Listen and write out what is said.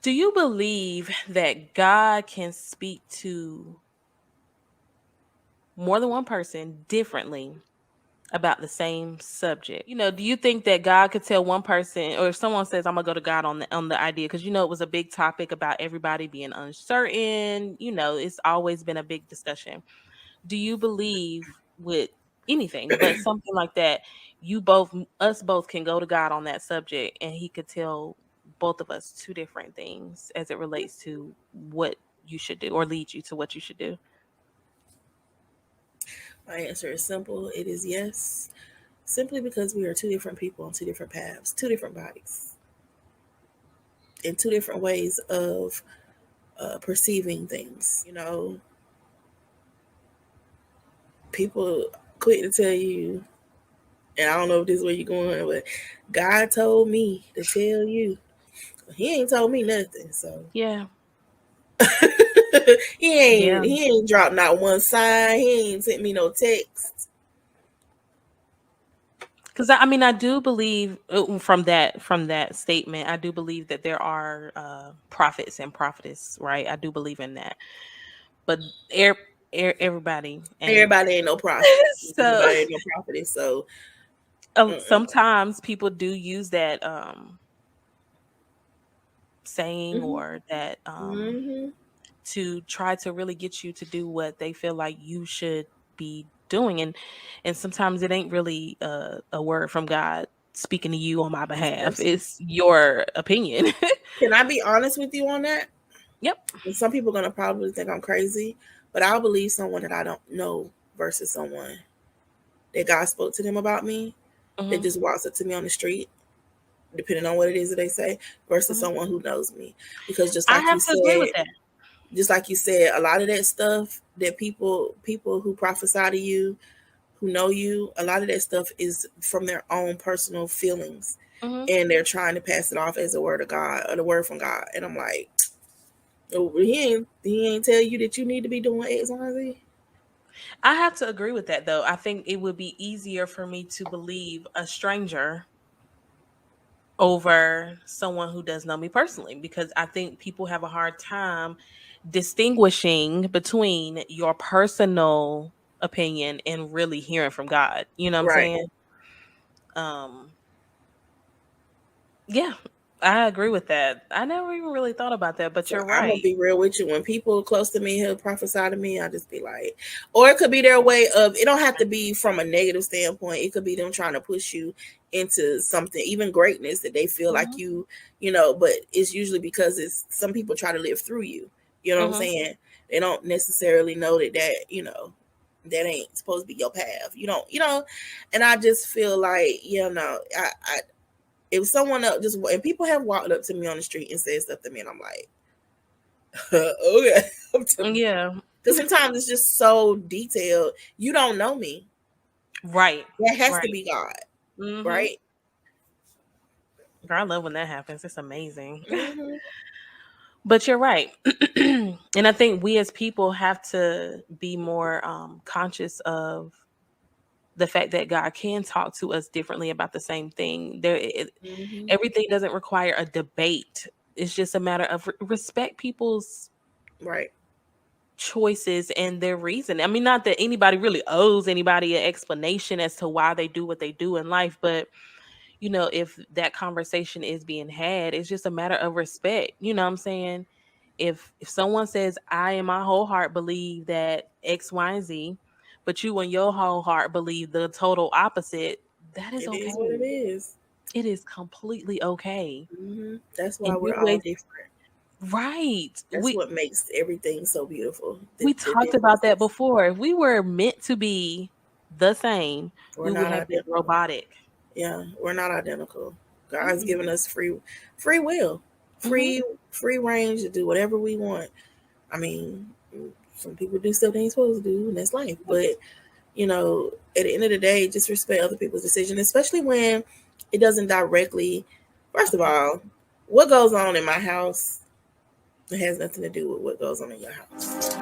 Do you believe that God can speak to more than one person differently about the same subject? Do you think that God could tell one person, or if someone says, "I'm gonna go to God on the idea," because it was a big topic about everybody being uncertain. It's always been a big discussion. Do you believe with anything, but something like that, us both can go to God on that subject, and He could tell both of us two different things as it relates to what you should do, or lead you to what you should do? My answer is simple. It is yes. Simply because we are two different people on two different paths, two different bodies, and two different ways of perceiving things. People quick to tell you, and I don't know if this is where you're going, but God told me to tell you. He ain't told me nothing, so Yeah. he ain't dropped not one sign. He ain't sent me no text. Because I do believe from that statement, I do believe that there are prophets and prophetess, right? I do believe in that, but everybody ain't. Everybody ain't no prophet. So Everybody ain't no prophetess. So sometimes people do use that saying or that to try to really get you to do what they feel like you should be doing, and sometimes it ain't really a word from God speaking to you on my behalf. It's your opinion. Can I be honest with you on that? Yep. And some people are gonna probably think I'm crazy, but I'll believe someone that I don't know versus someone that God spoke to them about me. That just walks up to me on the street, depending on what it is that they say, versus someone who knows me. Because just like you said, agree with that. Just like you said, a lot of that stuff that people who prophesy to you, who know you, a lot of that stuff is from their own personal feelings, and they're trying to pass it off as a word of God or the word from God. And I'm like, oh, he ain't tell you that you need to be doing X, Y, Z. I have to agree with that, though. I think it would be easier for me to believe a stranger over someone who does know me personally, because I think people have a hard time distinguishing between your personal opinion and really hearing from God. You know what I'm saying? Yeah, I agree with that. I never even really thought about that, but you're right. I'm gonna be real with you. When people close to me who prophesy to me, I just be like, or it could be their way of. It don't have to be from a negative standpoint. It could be them trying to push you into something, even greatness that they feel like you know. But it's usually because it's some people try to live through you. You know what I'm saying? They don't necessarily know that that ain't supposed to be your path. You don't, and I just feel like, I if someone else and people have walked up to me on the street and said stuff to me, and I'm like, okay. Yeah. Because sometimes it's just so detailed. You don't know me. Right. That has to be God. Right? Girl, I love when that happens. It's amazing. But you're right. And I think we as people have to be more conscious of the fact that God can talk to us differently about the same thing. Everything doesn't require a debate. It's just a matter of respect people's choices and their reason. I mean, not that anybody really owes anybody an explanation as to why they do what they do in life, but if that conversation is being had, it's just a matter of respect. You know what I'm saying? If someone says, I in my whole heart believe that X, Y, and Z, but you in your whole heart believe the total opposite, that is okay. It is what it is. It is completely okay. That's why we're all different. Right. That's what makes everything so beautiful. We talked about that before. If we were meant to be the same, we would have been robotic. Yeah, we're not identical. God's given us free will, free range to do whatever we want. I mean, some people do stuff they ain't supposed to do, and that's life. But at the end of the day, just respect other people's decision, especially when it doesn't directly. First of all, what goes on in my house, it has nothing to do with what goes on in your house.